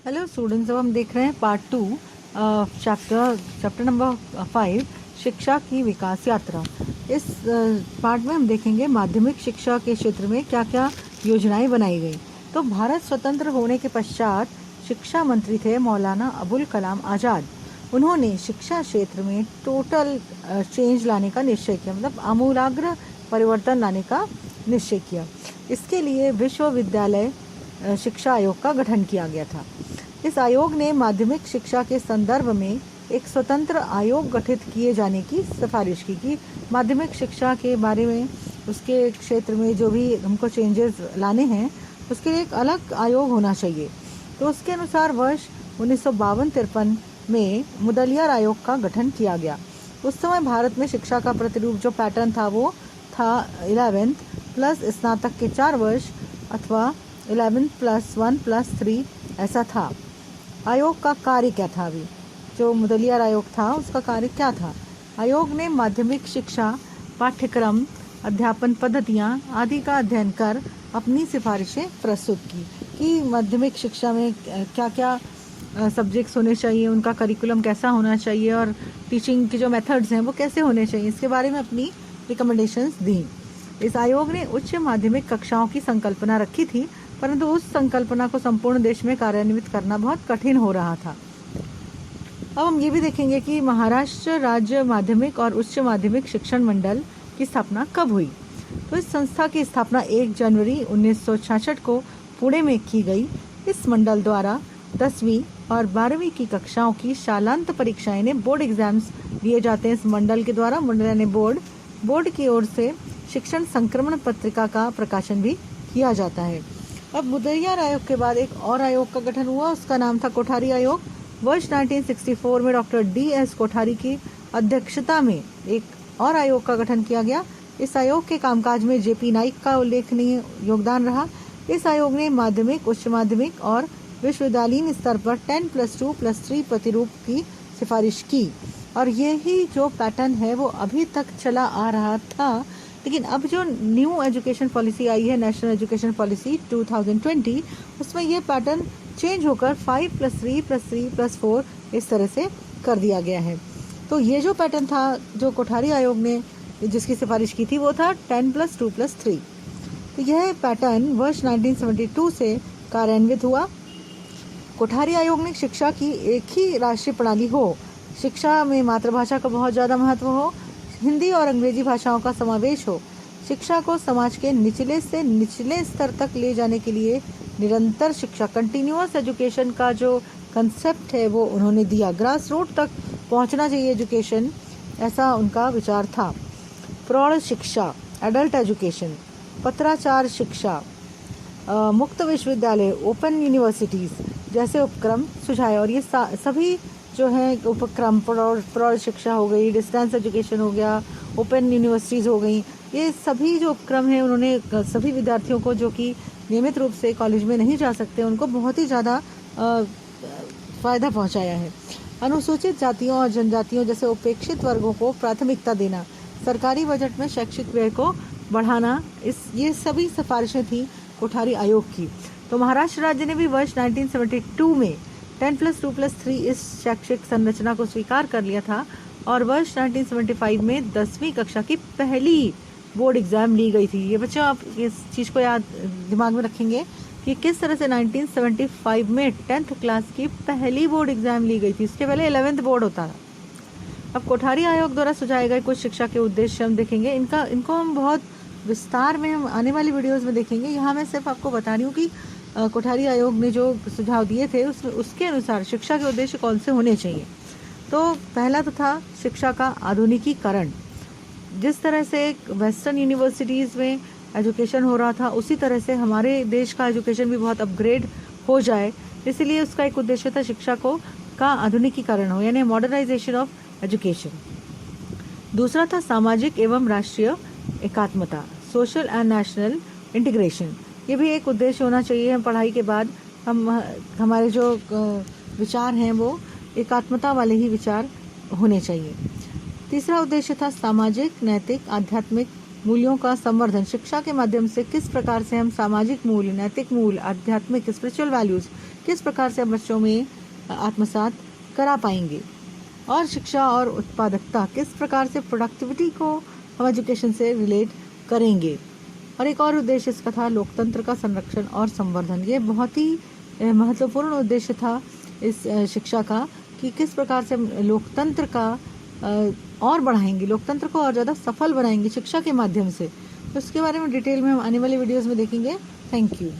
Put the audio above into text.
Hello students, अब हम देख रहे हैं पार्ट 2 चैप्टर नंबर 5 शिक्षा की विकास यात्रा। इस पार्ट में हम देखेंगे माध्यमिक शिक्षा के क्षेत्र में क्या क्या योजनाएं बनाई गई। तो भारत स्वतंत्र होने के पश्चात शिक्षा मंत्री थे मौलाना अबुल कलाम आज़ाद। उन्होंने शिक्षा क्षेत्र में टोटल चेंज लाने का निश्चय किया, मतलब आमूलाग्र परिवर्तन लाने का निश्चय किया। इसके लिए विश्वविद्यालय शिक्षा आयोग का गठन किया गया था। इस आयोग ने माध्यमिक शिक्षा के संदर्भ में एक स्वतंत्र आयोग गठित किए जाने की सिफारिश की कि माध्यमिक शिक्षा के बारे में, उसके क्षेत्र में जो भी हमको चेंजेस लाने हैं उसके लिए एक अलग आयोग होना चाहिए। तो उसके अनुसार वर्ष 1952-53 में मुदलियार आयोग का गठन किया गया। उस समय भारत में शिक्षा का प्रतिरूप जो पैटर्न था वो था 11th प्लस स्नातक के 4 वर्ष अथवा 11th + 1 + 3 ऐसा था। आयोग का कार्य क्या था? अभी जो मुदलियार आयोग था उसका कार्य क्या था? आयोग ने माध्यमिक शिक्षा पाठ्यक्रम, अध्यापन पद्धतियाँ आदि का अध्ययन कर अपनी सिफारिशें प्रस्तुत की कि माध्यमिक शिक्षा में क्या क्या सब्जेक्ट्स होने चाहिए, उनका करिकुलम कैसा होना चाहिए और टीचिंग के जो मेथड्स हैं वो कैसे होने चाहिए, इसके बारे में अपनी रिकमेंडेशंस दी। इस आयोग ने उच्च माध्यमिक कक्षाओं की संकल्पना रखी थी, परंतु उस संकल्पना को संपूर्ण देश में कार्यान्वित करना बहुत कठिन हो रहा था। अब हम ये भी देखेंगे कि महाराष्ट्र राज्य माध्यमिक और उच्च माध्यमिक शिक्षण मंडल की स्थापना कब हुई। तो इस संस्था की स्थापना 1 जनवरी 1966 को पुणे में की गई। इस मंडल द्वारा 10वीं और 12वीं की कक्षाओं की शालांत परीक्षाएं ने बोर्ड एग्जाम्स दिए जाते हैं। इस मंडल के द्वारा मंडल बोर्ड की ओर से शिक्षण संक्रमण पत्रिका का प्रकाशन भी किया जाता है। अब मुदलियार आयोग के बाद एक और आयोग का गठन हुआ, उसका नाम था कोठारी आयोग। वर्ष 1964 में डॉक्टर D.S. कोठारी की अध्यक्षता में एक और आयोग का गठन किया गया। इस आयोग के कामकाज में J.P. नाइक का उल्लेखनीय योगदान रहा। इस आयोग ने माध्यमिक, उच्च माध्यमिक और विश्वविद्यालयीन स्तर पर 10+2+3 प्रतिरूप की सिफारिश की, और यही जो पैटर्न है वो अभी तक चला आ रहा था। लेकिन अब जो न्यू एजुकेशन पॉलिसी आई है, नेशनल एजुकेशन पॉलिसी 2020, उसमें ये पैटर्न चेंज होकर 5+3+3+4 इस तरह से कर दिया गया है। तो ये जो पैटर्न था जो कोठारी आयोग ने जिसकी सिफारिश की थी वो था 10+2+3। तो यह पैटर्न वर्ष 1972 से कार्यान्वित हुआ। कोठारी आयोग ने शिक्षा की एक ही राष्ट्रीय प्रणाली हो, शिक्षा में मातृभाषा का बहुत ज़्यादा महत्व हो, हिंदी और अंग्रेजी भाषाओं का समावेश हो, शिक्षा को समाज के निचले से निचले स्तर तक ले जाने के लिए निरंतर शिक्षा, कंटिन्यूअस एजुकेशन का जो कंसेप्ट है वो उन्होंने दिया। ग्रास रूट तक पहुंचना चाहिए एजुकेशन, ऐसा उनका विचार था। प्रौढ़ शिक्षा, एडल्ट एजुकेशन, पत्राचार शिक्षा, मुक्त विश्वविद्यालय, ओपन यूनिवर्सिटीज़ जैसे उपक्रम सुझाए। और ये सभी जो है उपक्रम, प्रौढ़ शिक्षा हो गई, डिस्टेंस एजुकेशन हो गया, ओपन यूनिवर्सिटीज़ हो गई, ये सभी जो उपक्रम हैं उन्होंने सभी विद्यार्थियों को जो कि नियमित रूप से कॉलेज में नहीं जा सकते उनको बहुत ही ज़्यादा फ़ायदा पहुंचाया है। अनुसूचित जातियों और जनजातियों जैसे उपेक्षित वर्गों को प्राथमिकता देना, सरकारी बजट में शैक्षिक व्यय को बढ़ाना, ये सभी सिफारिशें थी कोठारी आयोग की। तो महाराष्ट्र राज्य ने भी वर्ष 1972 में 10+2+3 इस शैक्षिक संरचना को स्वीकार कर लिया था, और वर्ष 1975 में 10वीं कक्षा की पहली बोर्ड एग्ज़ाम ली गई थी। ये बच्चों आप इस चीज़ को याद दिमाग में रखेंगे कि किस तरह से 1975 में 10th क्लास की पहली बोर्ड एग्ज़ाम ली गई थी। इसके पहले 11th बोर्ड होता था। अब कोठारी आयोग द्वारा सुझाए गए कुछ शिक्षा के उद्देश्य हम देखेंगे। इनको हम बहुत विस्तार में हम आने वाली वीडियोज़ में देखेंगे। यहाँ मैं सिर्फ आपको बता रही हूँ कि कोठारी आयोग ने जो सुझाव दिए थे उसके अनुसार शिक्षा के उद्देश्य कौन से होने चाहिए। तो पहला तो था शिक्षा का आधुनिकीकरण। जिस तरह से वेस्टर्न यूनिवर्सिटीज़ में एजुकेशन हो रहा था उसी तरह से हमारे देश का एजुकेशन भी बहुत अपग्रेड हो जाए, इसीलिए उसका एक उद्देश्य था शिक्षा का आधुनिकीकरण हो, यानी मॉडर्नाइजेशन ऑफ एजुकेशन। दूसरा था सामाजिक एवं राष्ट्रीय एकात्मता, सोशल एंड नेशनल इंटीग्रेशन। ये भी एक उद्देश्य होना चाहिए। हम पढ़ाई के बाद हमारे जो विचार हैं वो एकात्मता वाले ही विचार होने चाहिए। तीसरा उद्देश्य था सामाजिक, नैतिक, आध्यात्मिक मूल्यों का संवर्धन। शिक्षा के माध्यम से किस प्रकार से हम सामाजिक मूल्य, नैतिक मूल्य, आध्यात्मिक स्पिरिचुअल वैल्यूज़ किस प्रकार से बच्चों में आत्मसात करा पाएंगे। और शिक्षा और उत्पादकता, किस प्रकार से प्रोडक्टिविटी को हम एजुकेशन से रिलेट करेंगे। और एक और उद्देश्य इसका था लोकतंत्र का संरक्षण और संवर्धन। ये बहुत ही महत्वपूर्ण उद्देश्य था इस शिक्षा का कि किस प्रकार से लोकतंत्र का और बढ़ाएंगे, लोकतंत्र को और ज़्यादा सफल बनाएंगे शिक्षा के माध्यम से। तो इसके बारे में डिटेल में हम आने वाले वीडियोस में देखेंगे। Thank you.